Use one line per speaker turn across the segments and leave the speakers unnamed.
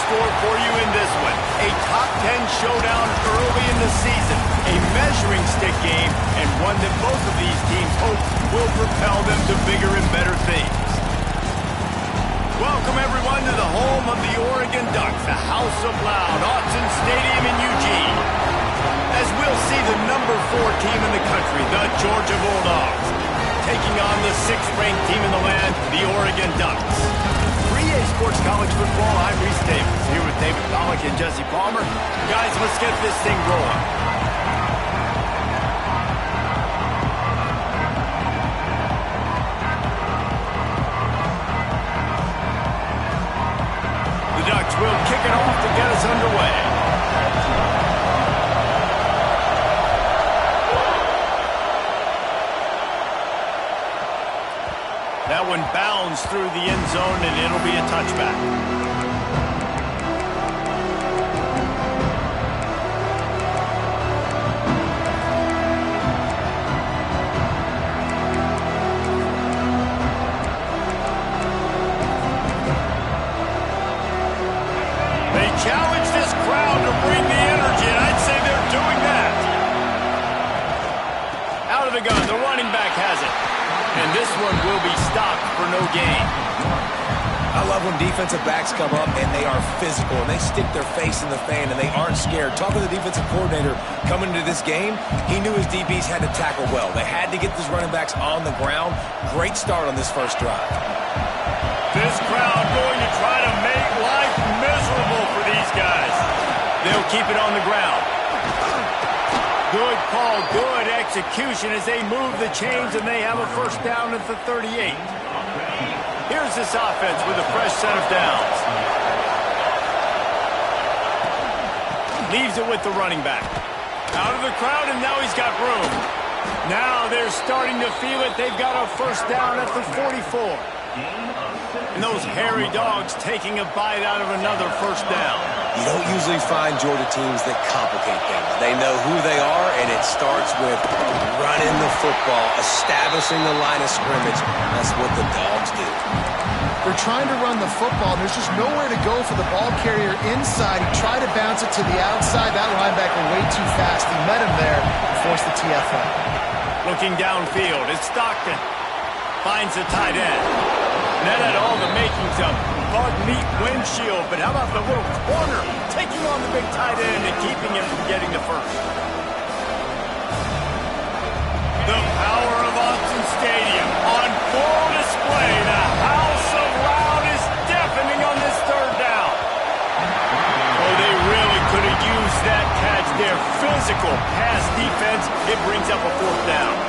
score for you in this one. A top 10 showdown early in the season. A measuring stick game, and one that both of these teams hope will propel them to bigger and better things. Welcome, everyone, to the home of the Oregon Ducks, the House of Loud, Autzen Stadium in Eugene. As we'll see the number 4 team in the country, the Georgia Bulldogs, taking on the 6th-ranked team in the land, the Oregon Ducks. 3A Sports College Football, I'm Reese Davis, here with David Pollack and Jesse Palmer. Guys, let's get this thing rolling. We'll kick it off to get us underway. That one bounds through the end zone, and it'll be a touchback. Challenge this crowd to bring the energy, and I'd say they're doing that. Out of the gun, the running back has it. And this one will be stopped for no gain.
I love when defensive backs come up and they are physical and they stick their face in the fan and they aren't scared. Talking to the defensive coordinator coming into this game, he knew his DBs had to tackle well. They had to get these running backs on the ground. Great start on this first drive.
This crowd going to try to make life miserable for these guys. They'll keep it on the ground. Good call, good execution as they move the chains, and they have a first down at the 38. Here's this offense with a fresh set of downs. Leaves it with the running back. Out of the crowd, and now he's got room. Now they're starting to feel it. They've got a first down at the 44. And those hairy dogs taking a bite out of another first down.
You don't usually find Georgia teams that complicate things. They know who they are, and it starts with running the football, establishing the line of scrimmage. That's what the dogs do.
They're trying to run the football, and there's just nowhere to go for the ball carrier inside. He tried to bounce it to the outside. That linebacker way too fast. He met him there and forced the TFL.
Looking downfield, it's Stockton. Finds the tight end. That had all the makings of bug meat windshield, but how about the little corner taking on the big tight end and keeping him from getting the first? The power of Autzen Stadium on full display. The House of Loud is deafening on this third down. Oh, they really could have used that catch there. Physical pass defense. It brings up a fourth down.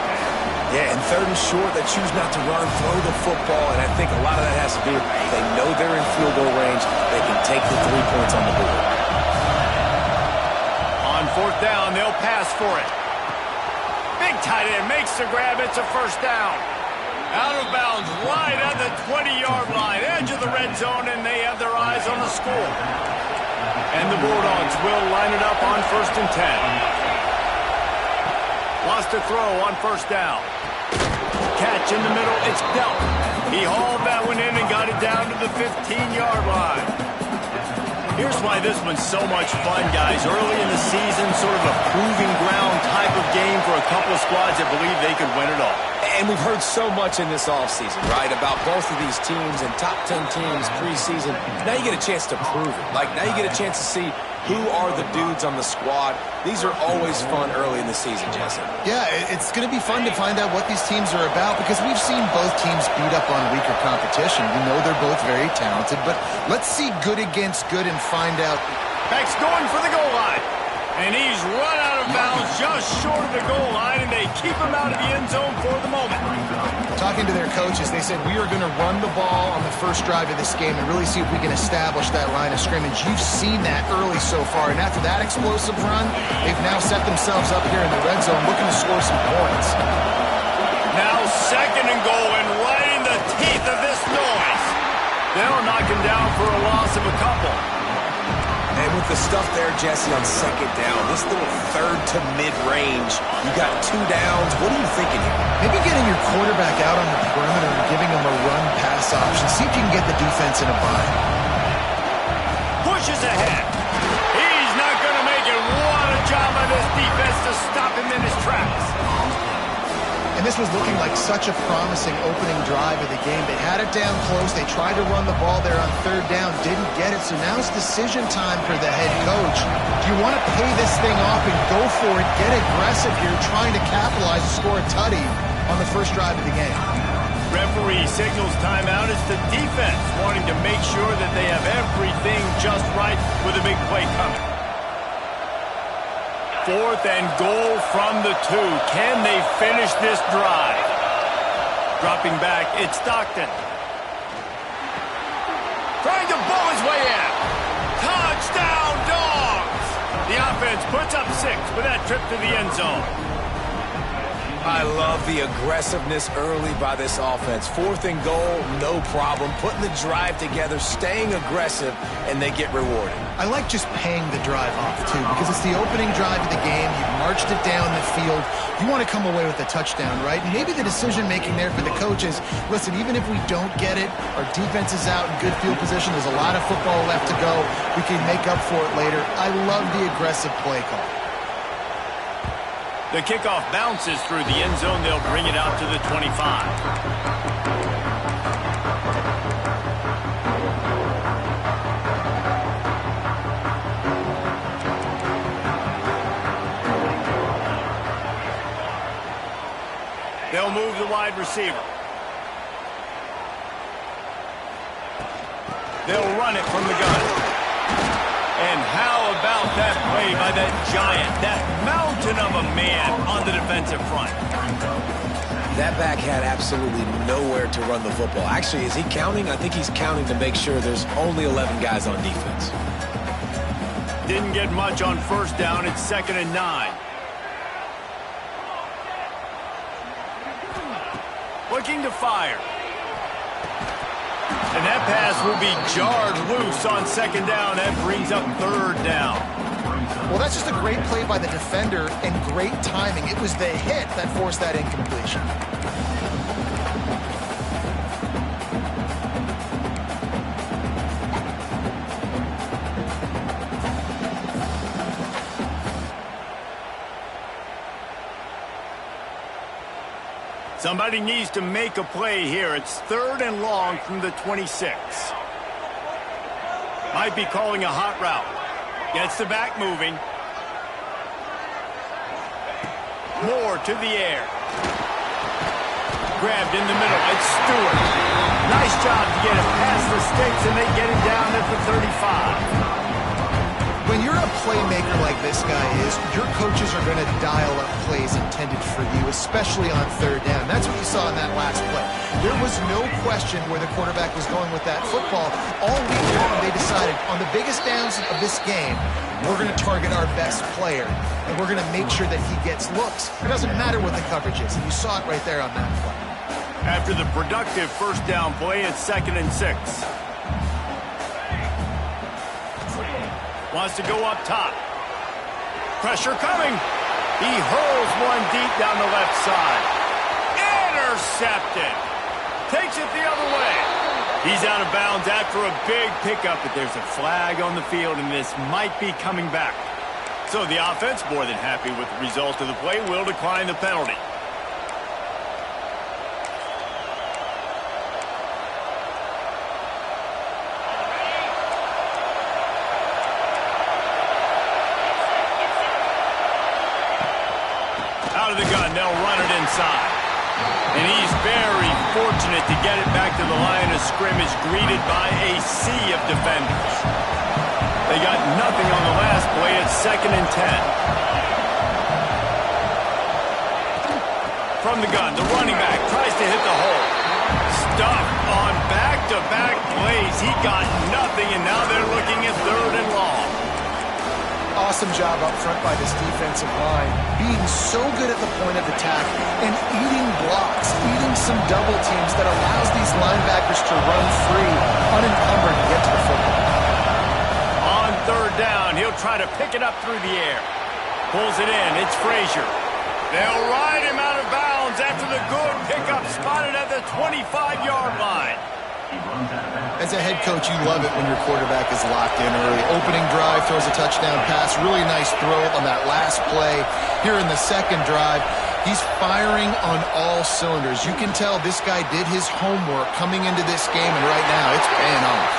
Yeah, and third and short, they choose not to run, throw the football, and I think a lot of that has to do with they know they're in field goal range. They can take the 3 points on the board.
On fourth down, they'll pass for it. Big tight end makes the grab. It's a first down. Out of bounds, right at the 20-yard line, edge of the red zone, and they have their eyes on the score. And the Bulldogs will line it up on 1st and 10. Lost a throw on first down. Catch in the middle, it's dealt. He hauled that one in and got it down to the 15-yard line. Here's why this one's so much fun, guys. Early in the season, sort of a proving ground type of game for a couple of squads that believe they could win it all.
And we've heard so much in this offseason, right, about both of these teams and top 10 teams preseason. Now you get a chance to prove it. Like, now you get a chance to see who are the dudes on the squad. These are always fun early in the season, Jesse.
Yeah, it's going to be fun to find out what these teams are about because we've seen both teams beat up on weaker competition. We know they're both very talented, but let's see good against good and find out.
Back's going for the goal line. And he's run out of bounds just short of the goal line, and they keep him out of the end zone for the moment.
Talking to their coaches, they said, we are going to run the ball on the first drive of this game and really see if we can establish that line of scrimmage. You've seen that early so far, and after that explosive run, they've now set themselves up here in the red zone looking to score some points.
Now 2nd and goal, and right in the teeth of this noise. They'll knock him down for a loss of a couple.
And with the stuff there, Jesse, on 2nd down, this little third to mid-range, you got 2 downs. What are you thinking here?
Maybe getting your quarterback out on the perimeter and giving him a run-pass option. See if you can get the defense in a bind.
pushes ahead. He's not going to make it. What a job by this defense to stop him in his tracks.
And this was looking like such a promising opening drive of the game. They had it down close. They tried to run the ball there on third down, didn't get it. So now it's decision time for the head coach. Do you want to pay this thing off and go for it, get aggressive here, trying to capitalize and score a tutty on the first drive of the game?
Referee signals timeout. It's the defense wanting to make sure that they have everything just right with a big play coming. 4th and goal from the 2. Can they finish this drive? Dropping back, it's Stockton. Trying to bowl his way in. Touchdown, Dogs! The offense puts up 6 with that trip to the end zone.
I love the aggressiveness early by this offense. 4th and goal, no problem. Putting the drive together, staying aggressive, and they get rewarded.
I like just paying the drive off, too, because it's the opening drive of the game. You've marched it down the field. You want to come away with a touchdown, right? And maybe the decision-making there for the coaches, listen, even if we don't get it, our defense is out in good field position. There's a lot of football left to go. We can make up for it later. I love the aggressive play call.
The kickoff bounces through the end zone. They'll bring it out to the 25. They'll move the wide receiver. They'll run it from the gun. And how about that play by that giant, that mountain of a man on the defensive front?
That back had absolutely nowhere to run the football. Actually, is he counting? I think he's counting to make sure there's only 11 guys on defense.
Didn't get much on first down. It's 2nd and 9. Looking to fire. And that pass will be jarred loose on 2nd down. That brings up 3rd down.
Well, that's just a great play by the defender and great timing. It was the hit that forced that incompletion.
Somebody needs to make a play here. It's 3rd and long from the 26. Might be calling a hot route. Gets the back moving. Moore to the air. Grabbed in the middle. It's Stewart. Nice job to get him past the sticks, and they get him down at the 35.
When you're a playmaker like this guy is, your coaches are going to dial up plays intended for you, especially on 3rd down. That's what you saw in that last play. There was no question where the quarterback was going with that football. All week long, they decided, on the biggest downs of this game, we're going to target our best player, and we're going to make sure that he gets looks. It doesn't matter what the coverage is, and you saw it right there on that play.
After the productive first down play, it's 2nd and 6. Wants to go up top. Pressure coming. He hurls one deep down the left side. Intercepted. Takes it the other way. He's out of bounds after a big pickup, but there's a flag on the field, and this might be coming back. So the offense, more than happy with the result of the play, will decline the penalty. Out of the gun, they'll run it inside. And he's very fortunate to get it back to the line of scrimmage, greeted by a sea of defenders. They got nothing on the last play. It's 2nd and 10. From the gun, the running back tries to hit the hole. Stuffed on back-to-back plays. He got nothing, and now they're looking at 3rd and long.
Awesome job up front by this defensive line, being so good at the point of attack and eating blocks, eating some double teams that allows these linebackers to run free, unencumbered, and get to the football.
On 3rd down, he'll try to pick it up through the air. Pulls it in. It's Frazier. They'll ride him out of bounds after the good pickup spotted at the 25-yard line.
As a head coach, you love it when your quarterback is locked in early. Opening drive, throws a touchdown pass. Really nice throw on that last play. Here in the second drive, he's firing on all cylinders. You can tell this guy did his homework coming into this game, and right now it's paying off.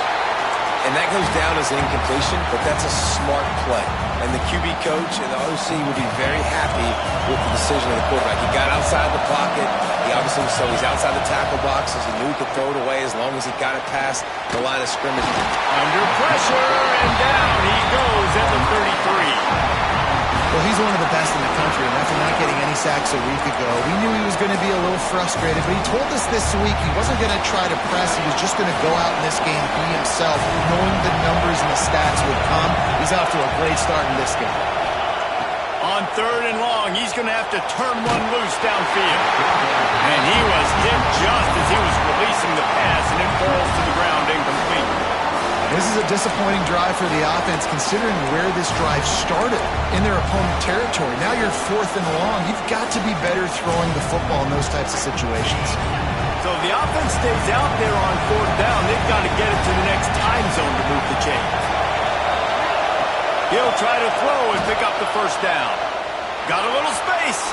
And that goes down as an incompletion, but that's a smart play. And the QB coach and the OC will be very happy with the decision of the quarterback. He got outside the pocket. He obviously so he's outside the tackle box as he knew he could throw it away as long as he got it past the line of scrimmage.
Under pressure, and down he goes at the 33.
Well, he's one of the best in the country, and after not getting any sacks a week ago, we knew he was going to be a little frustrated, but he told us this week he wasn't going to try to press. He was just going to go out in this game, be himself, knowing the numbers and the stats would come. He's off to a great start in this game.
On 3rd and long, he's going to have to turn one loose downfield. And he was hit just as he was releasing the pass, and it falls to the ground incomplete.
This is a disappointing drive for the offense, considering where this drive started in their opponent territory. Now you're 4th and long. You've got to be better throwing the football in those types of situations.
So if the offense stays out there on 4th down, they've got to get it to the next time zone to move the chains. He'll try to throw and pick up the 1st down. Got a little space.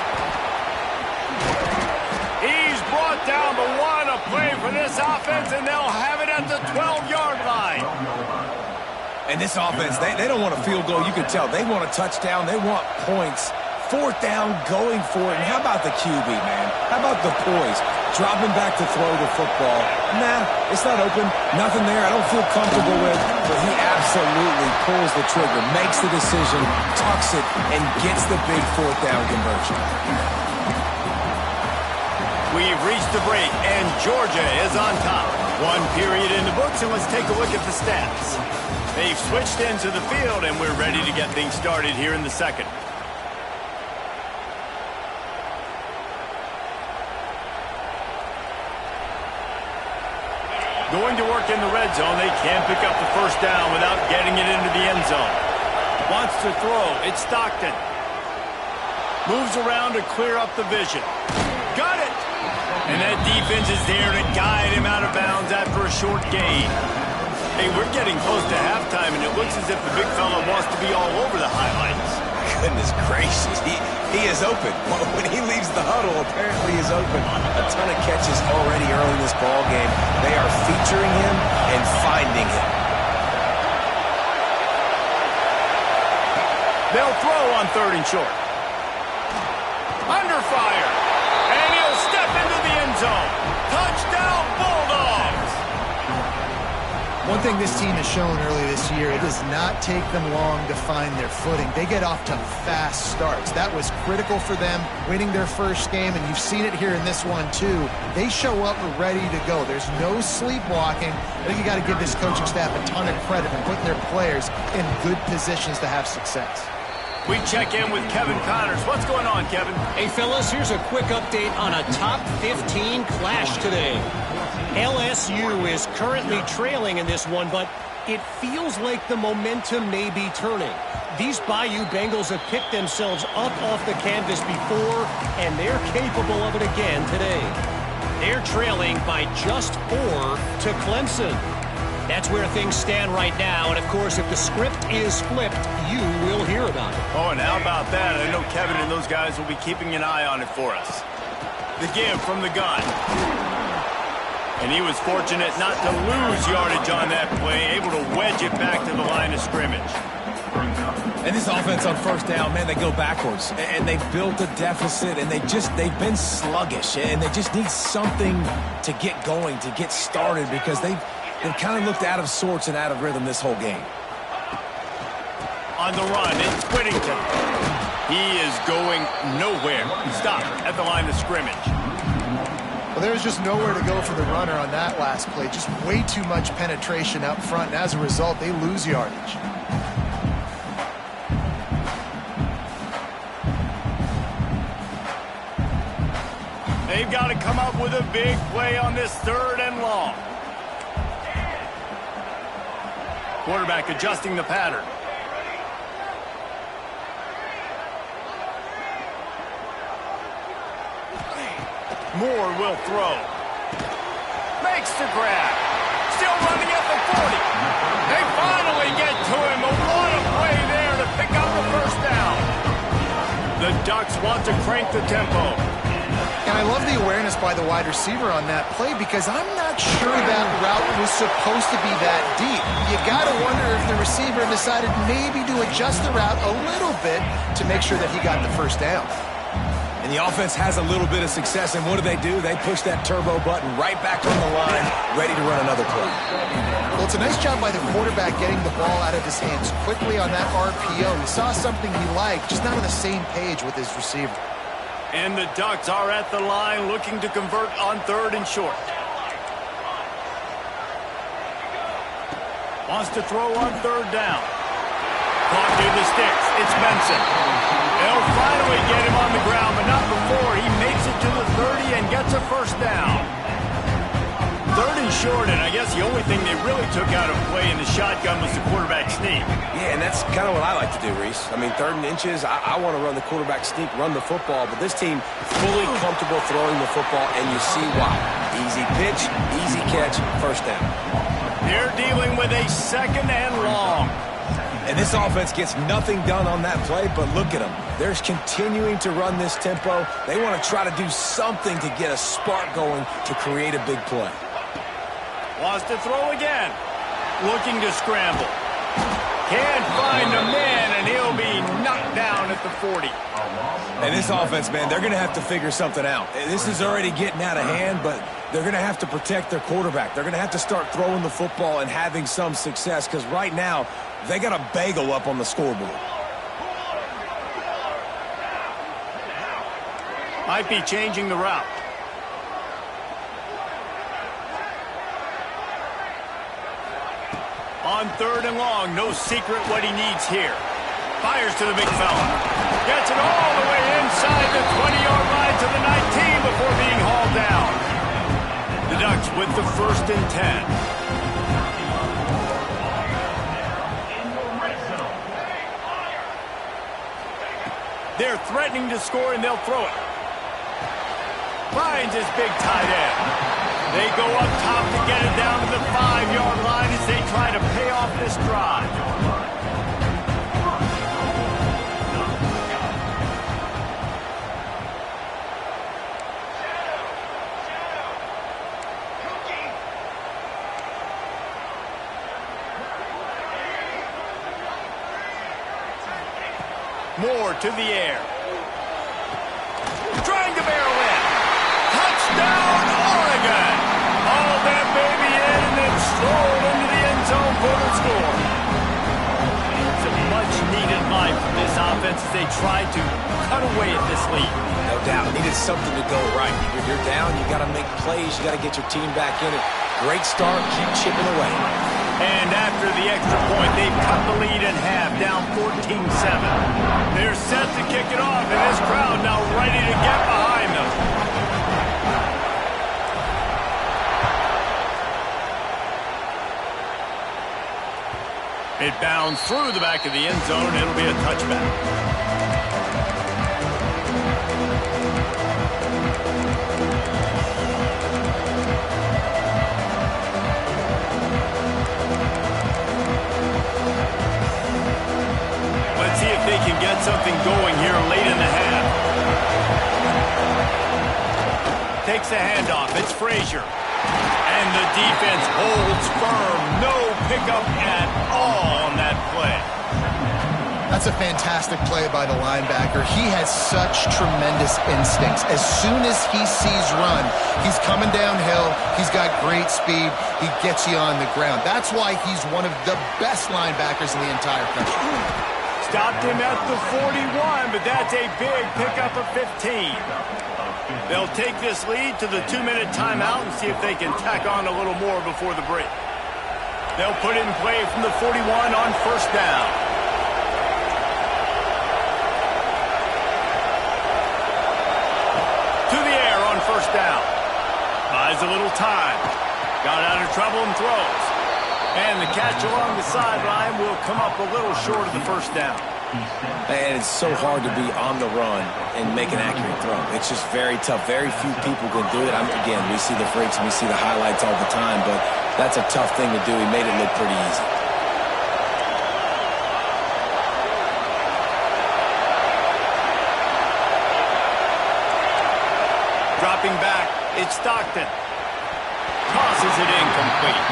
He's brought down, but what a play for this offense, and they'll have it at the 12-yard line.
And this offense, they don't want a field goal. You can tell they want a touchdown. They want points. 4th down, going for it. And how about the QB, man? How about the poise? Dropping back to throw the football. Nah, it's not open. Nothing there I don't feel comfortable with. But he absolutely pulls the trigger, makes the decision, tucks it, and gets the big 4th down conversion.
We've reached the break, and Georgia is on top. 1 period in the books, and let's take a look at the stats. They've switched into the field, and we're ready to get things started here in the second. Going to work in the red zone. They can't pick up the 1st down without getting it into the end zone. Wants to throw. It's Stockton. Moves around to clear up the vision. Got it! And that defense is there to guide him out of bounds after a short gain. Hey, we're getting close to halftime, and it looks as if the big fella wants to be all over the highlights.
Goodness gracious, he is open. When he leaves the huddle, apparently he's open. A ton of catches already early in this ball game. They are featuring him and finding him.
They'll throw on 3rd and short. Under fire. And he'll step into the end zone. Touchdown, Bulldogs!
One thing this team has shown early this year, it does not take them long to find their footing. They get off to fast starts. That was critical for them, winning their 1st game, and you've seen it here in this one, too. They show up ready to go. There's no sleepwalking. I think you got to give this coaching staff a ton of credit for putting their players in good positions to have success.
We check in with Kevin Connors. What's going on, Kevin?
Hey, fellas, here's a quick update on a top 15 clash today. LSU is currently trailing in this one, but it feels like the momentum may be turning. These Bayou Bengals have picked themselves up off the canvas before, and they're capable of it again today. They're trailing by just 4 to Clemson. That's where things stand right now, and of course, if the script is flipped, you will hear about it.
Oh, and how about that? I know Kevin and those guys will be keeping an eye on it for us. The give from the gun. And he was fortunate not to lose yardage on that play, able to wedge it back to the line of scrimmage.
And this offense on 1st down, man, they go backwards. And they built a deficit, and they've been sluggish. And they just need something to get going, to get started, because they've kind of looked out of sorts and out of rhythm this whole game.
On the run, it's Whittington. He is going nowhere. Stop at the line of scrimmage.
Well, there's just nowhere to go for the runner on that last play. Just way too much penetration up front, and as a result, they lose yardage.
They've got to come up with a big play on this 3rd and long. Quarterback adjusting the pattern. Moore will throw. Makes the grab. The Ducks want to crank the tempo.
And I love the awareness by the wide receiver on that play because I'm not sure that route was supposed to be that deep. You got to wonder if the receiver decided maybe to adjust the route a little bit to make sure that he got the first down.
And the offense has a little bit of success, and what do? They push that turbo button right back on the line, ready to run another play.
Well, it's a nice job by the quarterback getting the ball out of his hands quickly on that RPO. He saw something he liked, just not on the same page with his receiver.
And the Ducks are at the line looking to convert on 3rd and short. Wants to throw on 3rd down. Caught near the sticks. It's Benson. They'll finally get him on the ground, but not before. He makes it to the 30 and gets a first down. 3rd and short, and I guess the only thing they really took out of play in the shotgun was the quarterback sneak.
Yeah, and that's kind of what I like to do, Reese. I mean, 3rd and inches, I want to run the quarterback sneak, run the football, but this team fully comfortable throwing the football, and you see why. Easy pitch, easy catch, first down.
They're dealing with a 2nd and long.
And this offense gets nothing done on that play, but look at them. They're continuing to run this tempo. They want to try to do something to get a spark going to create a big play.
Wants to throw again. Looking to scramble. Can't find a man, and he'll be knocked down at the 40.
And this offense, man, they're going to have to figure something out. This is already getting out of hand, but they're going to have to protect their quarterback. They're going to have to start throwing the football and having some success, because right now, they got a bagel up on the scoreboard.
Might be changing the route. On 3rd and long, no secret what he needs here. Fires to the big fella. Gets it all the way inside the 20-yard line to the 19 before being hauled down. The Ducks with the 1st and 10. They're threatening to score, and they'll throw it. Finds his big tight end. They go up top to get it down to the 5-yard line as they try to pay off this drive. Moore to the air. Trying to barrel in. Touchdown, Oregon! All that baby in and then strolled into the end zone for the score. It's a much-needed life from this offense as they try to cut away at this lead.
No doubt. Needed something to go right. You're down. You got to make plays. You got to get your team back in it. Great start. Keep chipping away.
And after the extra point, they've cut the lead in half, down 14-7. They're set to kick it off, and this crowd now ready to get behind them. It bounds through the back of the end zone. It'll be a touchback. See if they can get something going here late in the half. Takes the handoff. It's Frazier. And the defense holds firm. No pickup at all on that play.
That's a fantastic play by the linebacker. He has such tremendous instincts. As soon as he sees run, he's coming downhill. He's got great speed. He gets you on the ground. That's why he's one of the best linebackers in the entire country.
Stopped him at the 41, but that's a big pickup of 15. They'll take this lead to the 2-minute timeout and see if they can tack on a little more before the break. They'll put it in play from the 41 on 1st down. To the air on 1st down. Buys a little time. Got out of trouble and throws. And the catch along the sideline will come up a little short of the 1st down.
And it's so hard to be on the run and make an accurate throw. It's just very tough. Very few people can do it. Again, we see the freaks and we see the highlights all the time, but that's a tough thing to do. He made it look pretty easy.
Mike Stockton. Tosses it incomplete.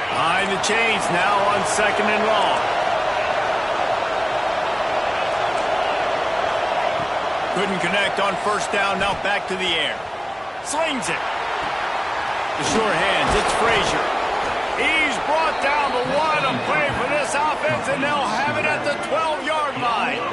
Behind the chains now on 2nd and long. Couldn't connect on 1st down, now back to the air. Slings it. The sure hands, it's Frazier. He's brought down the one. A play for this offense, and they'll have it at the 12-yard line.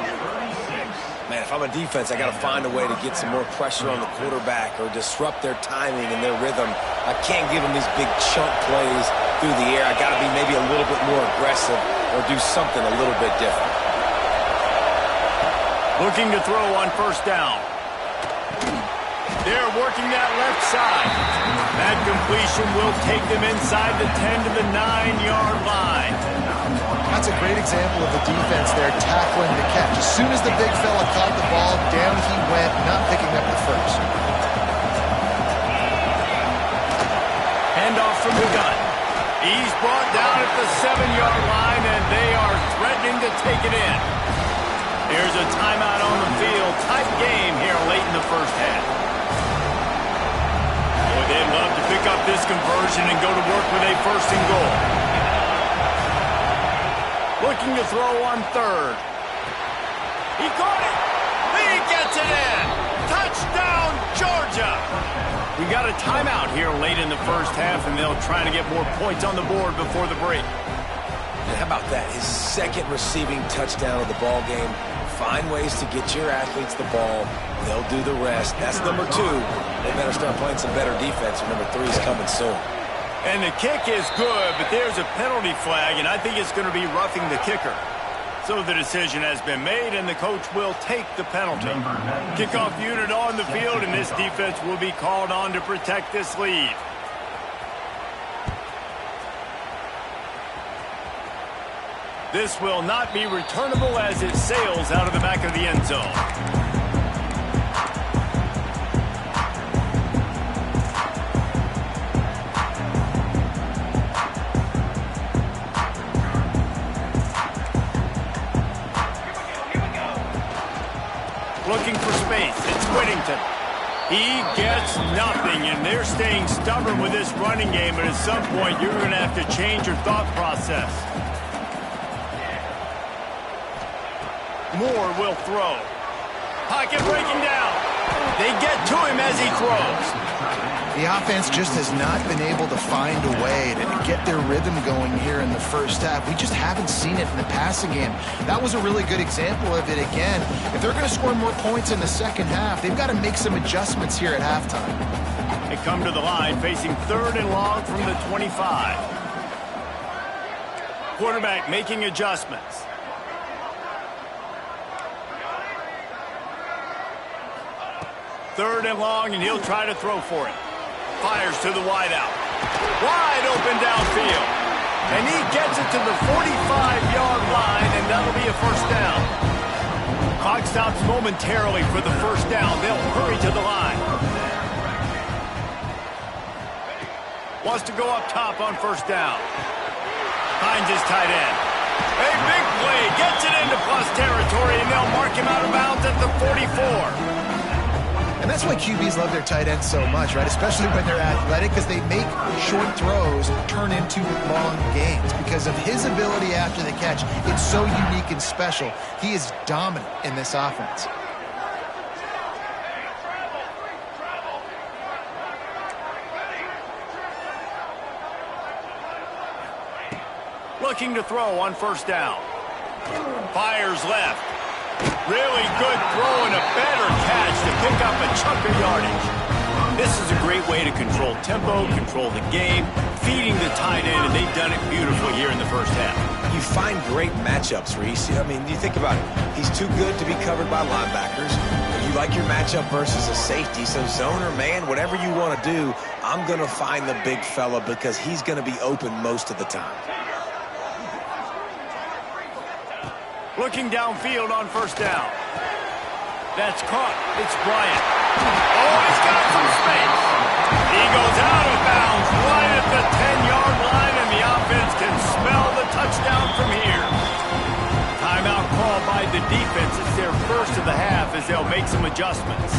Man, if I'm a defense, I got to find a way to get some more pressure on the quarterback or disrupt their timing and their rhythm. I can't give them these big chunk plays through the air. I got to be maybe a little bit more aggressive or do something a little bit different.
Looking to throw on 1st down. They're working that left side. That completion will take them inside the 10 to the 9-yard line.
That's a great example of the defense there tackling the catch. As soon as the big fella caught the ball, down he went, not picking up the first.
Handoff from the gun. He's brought down at the 7-yard line, and they are threatening to take it in. Here's a timeout on the field. Tight game here late in the first half. Boy, they'd love to pick up this conversion and go to work with a 1st and goal. Looking to throw on 3rd. He caught it. He gets it in. Touchdown, Georgia. We got a timeout here late in the first half, and they'll try to get more points on the board before the break.
And how about that? His 2nd receiving touchdown of the ball game. Find ways to get your athletes the ball. They'll do the rest. That's number 2. They better start playing some better defense, or number 3 is coming soon.
And the kick is good, but there's a penalty flag, and I think it's going to be roughing the kicker. So the decision has been made, and the coach will take the penalty. Kickoff unit on the field, and this defense will be called on to protect this lead. This will not be returnable as it sails out of the back of the end zone. Looking for space. It's Whittington. He gets nothing, and they're staying stubborn with this running game, but at some point you're going to have to change your thought process. Moore will throw. Pocket breaking down. They get to him as he throws.
The offense just has not been able to find a way to get their rhythm going here in the first half. We just haven't seen it in the passing game. That was a really good example of it again. If they're going to score more points in the second half, they've got to make some adjustments here at halftime.
They come to the line facing 3rd and long from the 25. Quarterback making adjustments. Third and long, and he'll try to throw for it. Fires to the wideout. Wide open downfield. And he gets it to the 45-yard line, and that'll be a 1st down. Clock stops momentarily for the 1st down. They'll hurry to the line. Wants to go up top on 1st down. Finds his tight end. A big play. Gets it into plus territory, and they'll mark him out of bounds at the 44.
And that's why QBs love their tight ends so much, right? Especially when they're athletic, because they make short throws turn into long gains. Because of his ability after the catch, it's so unique and special. He is dominant in this offense.
Looking to throw on 1st down. Fires left. Really good throw and a better catch to pick up a chunk of yardage. This is a great way to control tempo, control the game, feeding the tight end, and they've done it beautifully here in the first half.
You find great matchups, Reese. I mean, you think about it. He's too good to be covered by linebackers. You like your matchup versus a safety, so zone or man, whatever you want to do, I'm going to find the big fella because he's going to be open most of the time.
Looking downfield on 1st down. That's caught. It's Bryant. Oh, he's got some space. He goes out of bounds right at the 10-yard line, and the offense can smell the touchdown from here. Timeout called by the defense. It's their some adjustments.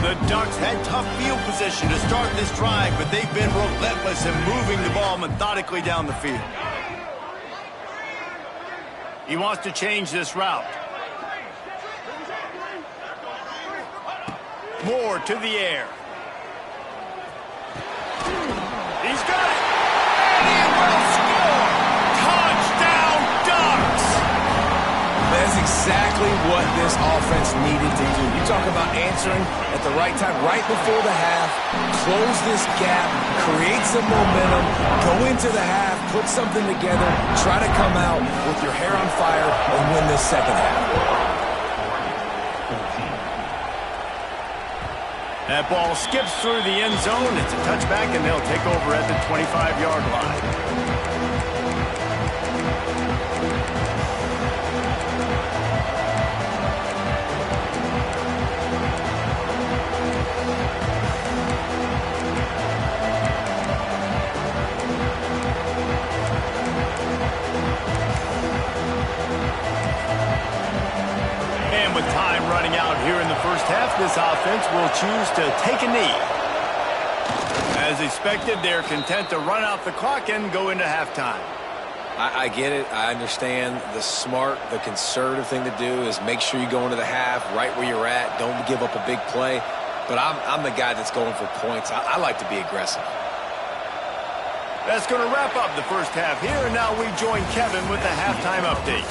The Ducks had tough field position to start this drive, but they've been relentless in moving the ball methodically down the field. He wants to change this route. Moore to the air. He's got it! And he will score! Touchdown, Ducks!
That's exactly what this offense needed to do. You talk about answering at the right time, right before the half, close this gap, create some momentum, go into the half, put something together, try to come out with your hair on fire and win this second half.
That ball skips through the end zone. It's a touchback, and they'll take over at the 25-yard line. And with time running out here in the first half, this offense will choose to take a knee. As expected, they're content to run out the clock and go into halftime.
I get it. I understand the smart, the conservative thing to do is make sure you go into the half right where you're at. Don't give up a big play. But I'm the guy that's going for points. I like to be aggressive.
That's going to wrap up the first half here, and now we join Kevin with the halftime update.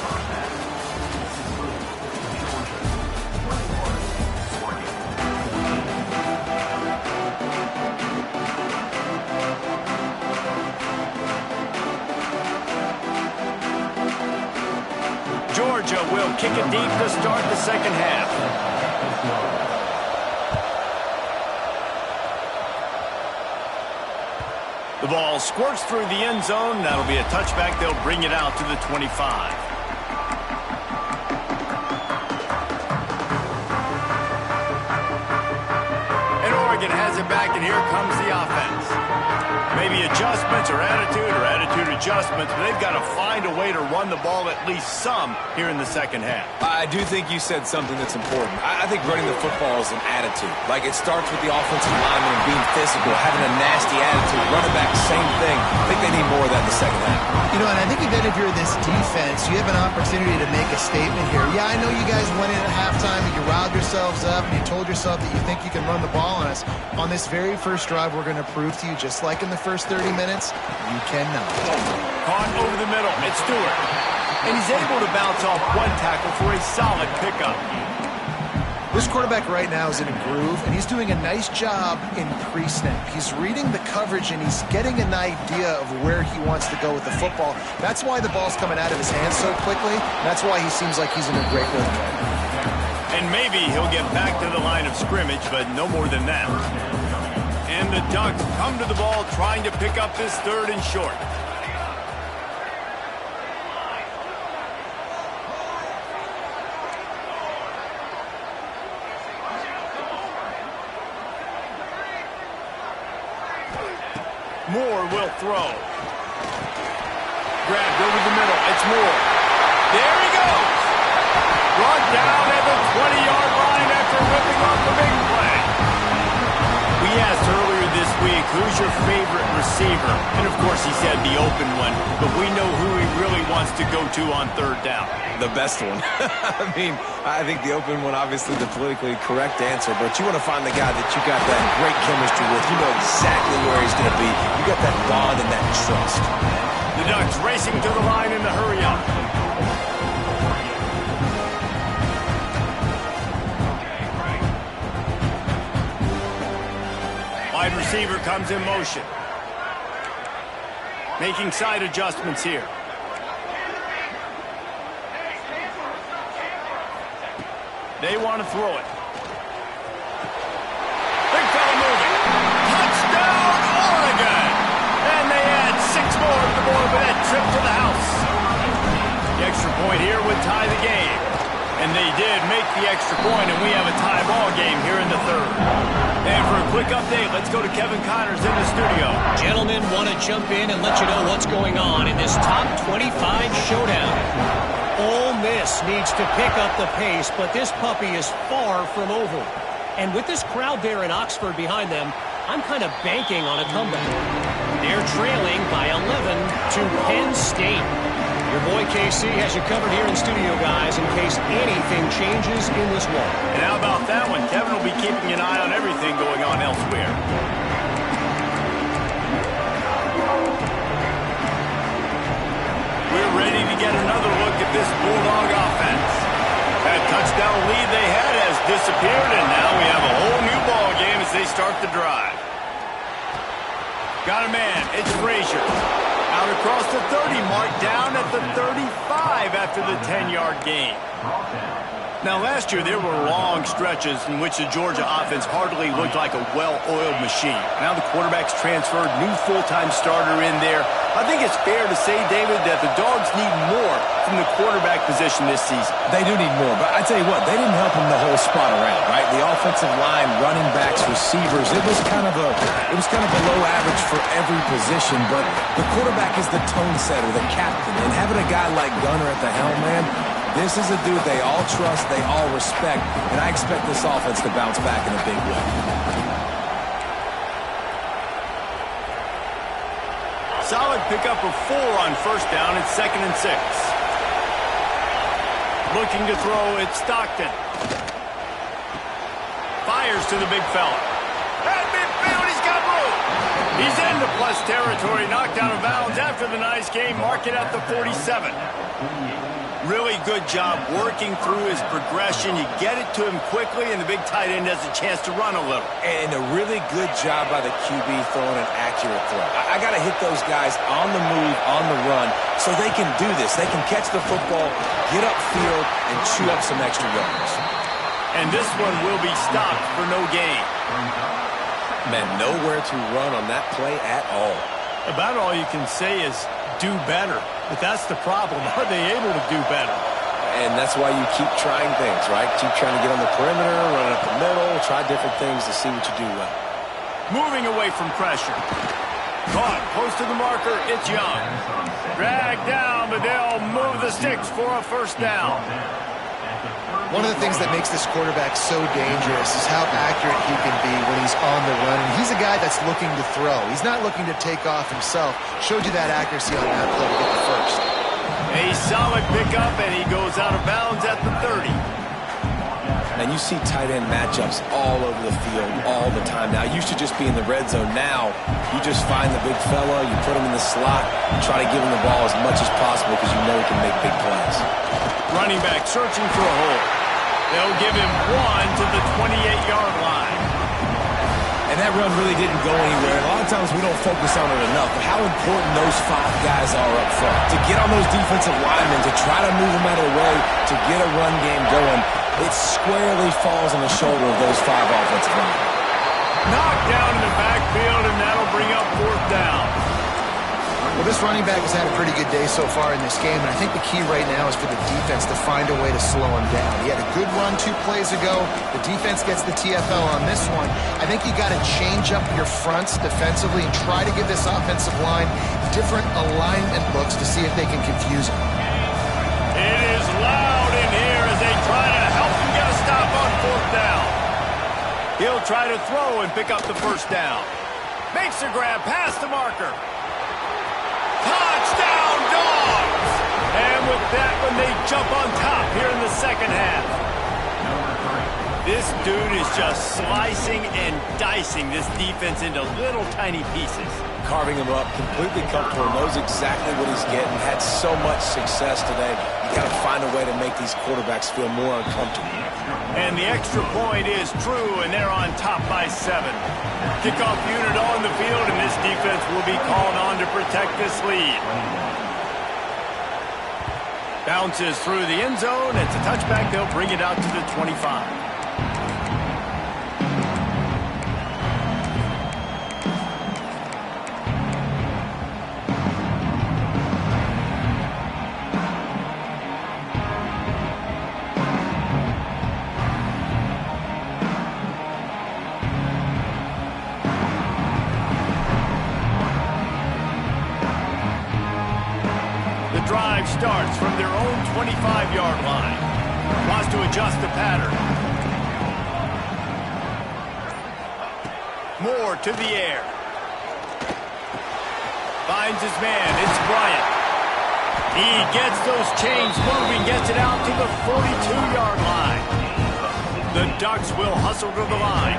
Georgia will kick it deep to start the second half. The ball squirts through the end zone. That'll be a touchback. They'll bring it out to the 25. And Oregon has it back, and here comes the offense. Maybe adjustments or attitude adjustments, but they've got to find a way to run the ball at least some here in the second half.
I do think you said something that's important. I think running the football is an attitude. Like, it starts with the offensive lineman and being physical, having a nasty attitude. Running back, same thing. I think they need more of that in the second half.
You know, and I think even if you're this defense, you have an opportunity to make a statement here. Yeah, I know you guys went in at halftime and you riled yourselves up and you told yourself that you think you can run the ball on us. On this very first drive, we're going to prove to you, just like in the first 30 minutes, you cannot.
Caught over the middle. It's Stewart. And he's able to bounce off one tackle for a solid pickup.
This quarterback right now is in a groove, and he's doing a nice job in pre-snap. He's reading the coverage, and he's getting an idea of where he wants to go with the football. That's why the ball's coming out of his hands so quickly. That's why he seems like he's in a great rhythm.
And maybe he'll get back to the line of scrimmage, but no more than that. And the Ducks come to the ball trying to pick up this third and short. Moore will throw. Grabbed over the middle. It's Moore. There he goes. Brought down at the 20-yard line after whipping off the big play. We asked earlier this week, who's your favorite receiver? And, of course, he said the open one. But we know who he really wants to go to on third down.
The best one. I mean, I think the open one, obviously the politically correct answer, but you want to find the guy that you got that great chemistry with. You know exactly where he's going to be. You got that bond and that trust.
The Ducks racing to the line in the hurry-up. Wide receiver comes in motion. Making side adjustments here. They want to throw it. Big fella moving. Touchdown, Oregon! And they add 6 more to the board with that trip to the house. The extra point here would tie the game. And they did make the extra point, and we have a tie ball game here in the third. And for a quick update, let's go to Kevin Connors in the studio.
Gentlemen, want to jump in and let you know what's going on in this top 25 showdown. Ole Miss This needs to pick up the pace, but this puppy is far from over. And with this crowd there in Oxford behind them, I'm kind of banking on a comeback. They're trailing by 11 to Penn State. Your boy KC has you covered here in studio, guys, in case anything changes in this one.
And how about that one? Kevin will be keeping an eye on everything going on elsewhere. We're ready to get another look at this Bulldog offense. That touchdown lead they had has disappeared, and now we have a whole new ball game as they start the drive. Got a man. It's Frazier. Out across the 30, marked down at the 35 after the 10-yard gain. Now, last year, there were long stretches in which the Georgia offense hardly looked like a well-oiled machine. Now the quarterback's transferred, new full-time starter in there. I think it's fair to say, David, that the Dogs need more from the quarterback position this season.
They do need more, but I tell you what, they didn't help him the whole spot around, right? The offensive line, running backs, receivers, it was kind of below average for every position, but the quarterback is the tone setter, the captain, and having a guy like Gunner at the helm, man, this is a dude they all trust, they all respect, and I expect this offense to bounce back in a big way.
Solid pickup of 4 on first down. It's 2nd and 6. Looking to throw, it's Stockton. Fires to the big fella. At midfield, he's got room. He's into plus territory, knocked out of bounds after the nice game. Mark it at the 47. Really good job working through his progression. You get it to him quickly, and the big tight end has a chance to run a little.
And a really good job by the QB throwing an accurate throw. I got to hit those guys on the move, on the run, so they can do this. They can catch the football, get upfield, and chew up some extra yards.
And this one will be stopped for no gain.
Man, nowhere to run on that play at all.
About all you can say is do better. But that's the problem. Are they able to do better?
And that's why you keep trying things, right? Keep trying to get on the perimeter, run up the middle, try different things to see what you do well.
Moving away from pressure. Caught, close to the marker, it's Young. Dragged down, but they'll move the sticks for a first down.
One of the things that makes this quarterback so dangerous is how accurate he can be when he's on the run. And he's a guy that's looking to throw. He's not looking to take off himself. Showed you that accuracy on that play to get the first.
A solid pickup, and he goes out of bounds at the 30.
And you see tight end matchups all over the field all the time. Now, it used to just be in the red zone. Now, you just find the big fella, you put him in the slot, and try to give him the ball as much as possible because you know he can make big plays.
Running back searching for a hole. They'll give him 1 to the 28-yard line.
And that run really didn't go anywhere. A lot of times we don't focus on it enough, but how important those 5 guys are up front. To get on those defensive linemen, to try to move them out of the way, to get a run game going, it squarely falls on the shoulder of those 5 offensive linemen.
Knocked down in the backfield, and that'll bring up 4th down.
Well, this running back has had a pretty good day so far in this game, and I think the key right now is for the defense to find a way to slow him down. He had a good run 2 plays ago. The defense gets the TFL on this one. I think you got to change up your fronts defensively and try to give this offensive line different alignment looks to see if they can confuse him.
It is loud in here as they try to help him get a stop on 4th down. He'll try to throw and pick up the first down. Makes a grab past the marker. Touchdown, Dogs! And with that one, they jump on top here in the second half. This dude is just slicing and dicing this defense into little tiny pieces.
Carving him up, completely comfortable, knows exactly what he's getting, had so much success today. You got to find a way to make these quarterbacks feel more uncomfortable.
And the extra point is true, and they're on top by 7. Kickoff unit on the field, and this defense will be called on to protect this lead. Bounces through the end zone. It's a touchback. They'll bring it out to the 25. drive starts from their own 25-yard line. Wants to adjust the pattern. Moore to the air. Finds his man. It's Bryant. He gets those chains moving, gets it out to the 42-yard line. The Ducks will hustle to the line.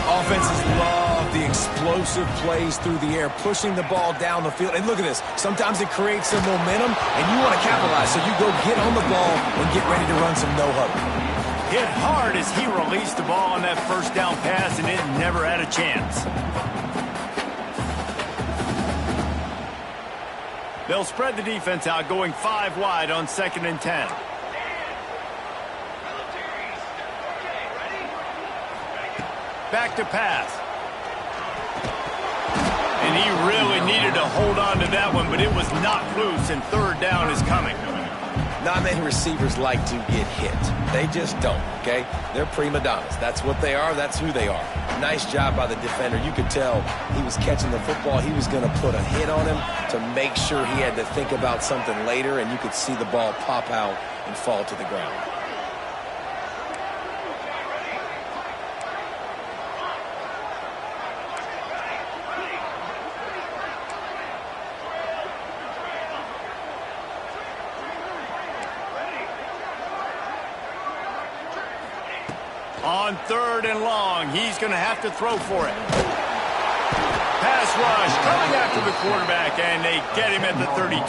Offenses love the explosive plays through the air, pushing the ball down the field. And look at this. Sometimes it creates some momentum, and you want to capitalize. So you go get on the ball and get ready to run some no-huddle.
Hit hard as he released the ball on that first down pass, and it never had a chance. They'll spread the defense out, going 5 wide on 2nd and 10. Back to pass. And he really needed to hold on to that one, but it was not loose, and 3rd down is coming.
Not many receivers like to get hit. They just don't, okay? They're prima donnas. That's what they are. That's who they are. Nice job by the defender. You could tell he was catching the football. He was going to put a hit on him to make sure he had to think about something later, and you could see the ball pop out and fall to the ground.
On 3rd and long, he's going to have to throw for it. Pass rush coming after the quarterback, and they get him at the 32.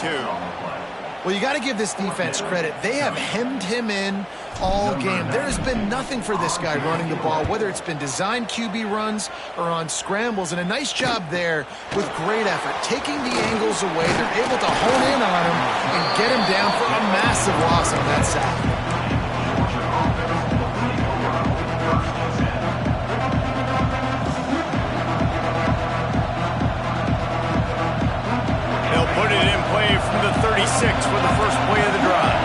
Well, you got to give this defense credit. They have hemmed him in all game. There has been nothing for this guy running the ball, whether it's been designed QB runs or on scrambles, and a nice job there with great effort. Taking the angles away, they're able to hone in on him and get him down for a massive loss on that sack.
Put it in play from the 36 for the first play of the drive.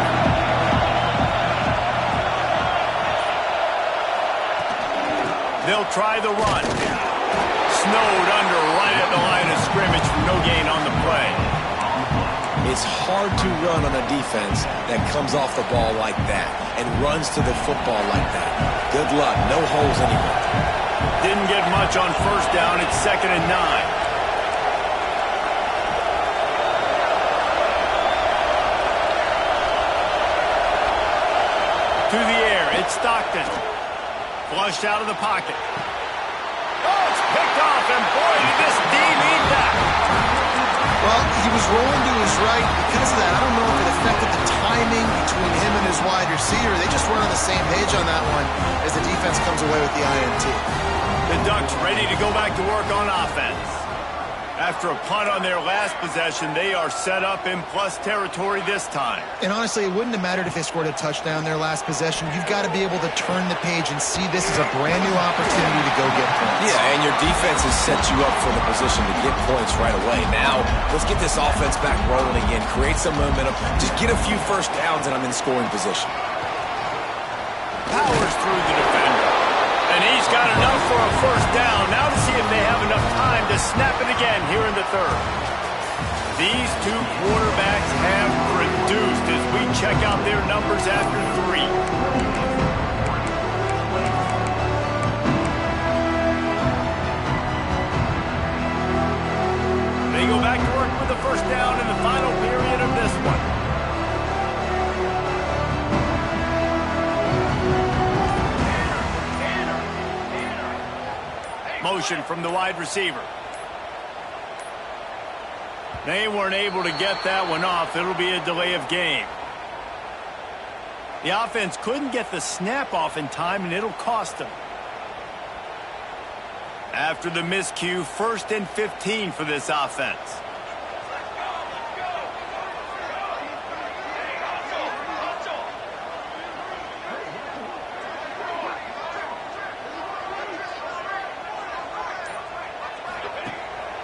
They'll try the run. Snowed under right at the line of scrimmage for no gain on the play.
It's hard to run on a defense that comes off the ball like that and runs to the football like that. Good luck. No holes anywhere.
Didn't get much on 1st down. It's 2nd and 9. To the air, it's Stockton. Flushed out of the pocket. Oh, it's picked off, and boy, did this D need that.
Well, he was rolling to his right. Because of that, I don't know if it affected the timing between him and his wide receiver. They just weren't on the same page on that one as the defense comes away with the INT.
The Ducks ready to go back to work on offense. After a punt on their last possession, they are set up in plus territory this time.
And honestly, it wouldn't have mattered if they scored a touchdown their last possession. You've got to be able to turn the page and see this as a brand new opportunity to go get points.
Yeah, and your defense has set you up for the position to get points right away. Now, let's get this offense back rolling again, create some momentum, just get a few first downs, and I'm in scoring position.
Powers through the defender. And he's got enough for a first down. Now to see if they have enough time to snap it again here in the 3rd. These two quarterbacks have produced as we check out their numbers after 3. They go back to work with the first down in the final period of this one. Motion from the wide receiver. They weren't able to get that one off. It'll be a delay of game. The offense couldn't get the snap off in time, and it'll cost them. After the miscue, 1st and 15 for this offense.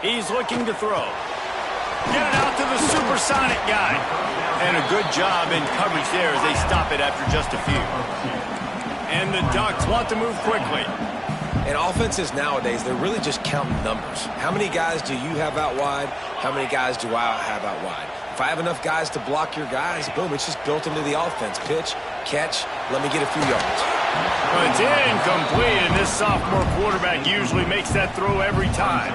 He's looking to throw. Get it out to the supersonic guy. And a good job in coverage there as they stop it after just a few. And the Ducks want to move quickly.
And offenses nowadays, they're really just counting numbers. How many guys do you have out wide? How many guys do I have out wide? If I have enough guys to block your guys, boom, it's just built into the offense. Pitch, catch, let me get a few yards.
Well, it's incomplete, and this sophomore quarterback usually makes that throw every time.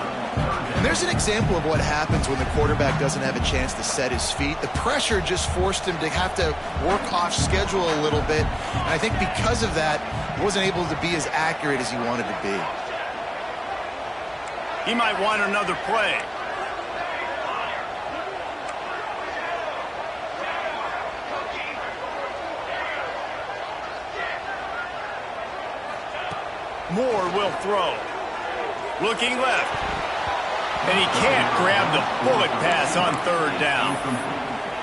And there's an example of what happens when the quarterback doesn't have a chance to set his feet. The pressure just forced him to have to work off schedule a little bit. And I think because of that, he wasn't able to be as accurate as he wanted to be.
He might want another play. Moore will throw. Looking left. And he can't grab the bullet pass on third down.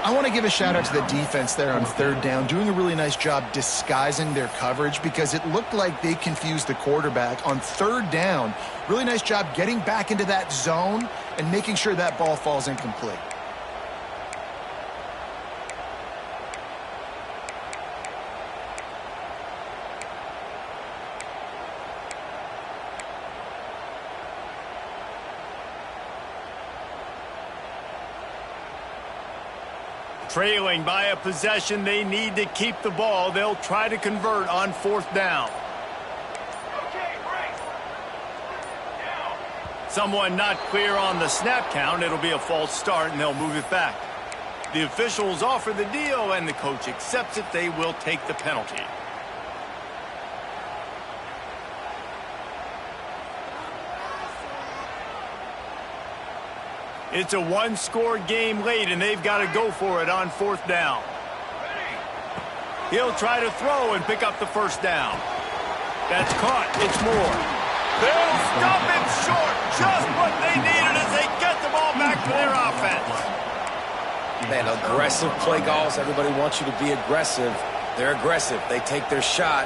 I want to give a shout out to the defense there on third down, doing a really nice job disguising their coverage because it looked like they confused the quarterback on third down. Really nice job getting back into that zone and making sure that ball falls incomplete.
Trailing by a possession, they need to keep the ball. They'll try to convert on fourth down. Someone not clear on the snap count. It'll be a false start, and they'll move it back. The officials offer the deal, and the coach accepts it. They will take the penalty. It's a one-score game late, and they've got to go for it on fourth down. He'll try to throw and pick up the first down. That's caught. It's Moore. They'll stop him short. Just what they needed as they get the ball back to their offense.
Man, aggressive play calls. Everybody wants you to be aggressive. They're aggressive. They take their shot.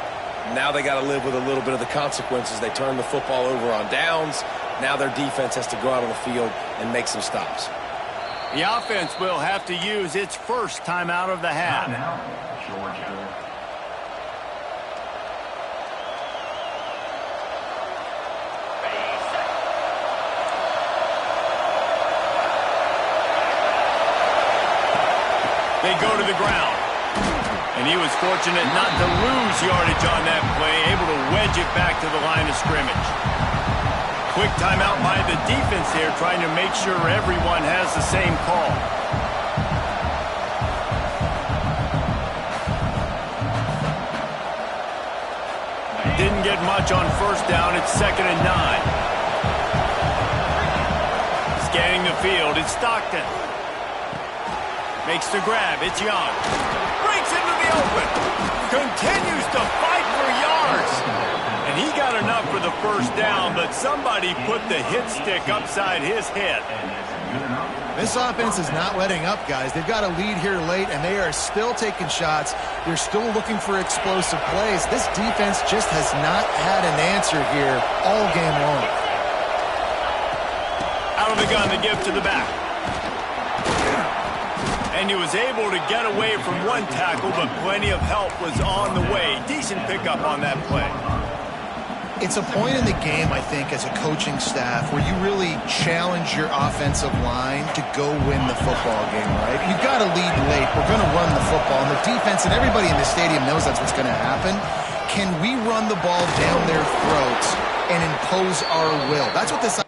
Now they got to live with a little bit of the consequences. They turn the football over on downs. Now their defense has to go out on the field and make some stops.
The offense will have to use its first timeout of the half. They go to the ground. And he was fortunate not to lose yardage on that play, able to wedge it back to the line of scrimmage. Quick timeout by the defense here, trying to make sure everyone has the same call. Didn't get much on first down. It's 2nd and 9. Scanning the field, it's Stockton. Makes the grab, it's Young. Breaks into the open. Continues to fight for yards. And he got enough for the first down, but somebody put the hit stick upside his head.
This offense is not letting up, guys. They've got a lead here late, and they are still taking shots. They're still looking for explosive plays. This defense just has not had an answer here all game long.
Out of the gun, the give to the back. And he was able to get away from one tackle, but plenty of help was on the way. Decent pickup on that play.
It's a point in the game, I think, as a coaching staff where you really challenge your offensive line to go win the football game, right? You've got to lead late. We're going to run the football. And the defense and everybody in the stadium knows that's what's going to happen. Can we run the ball down their throats and impose our will? That's what this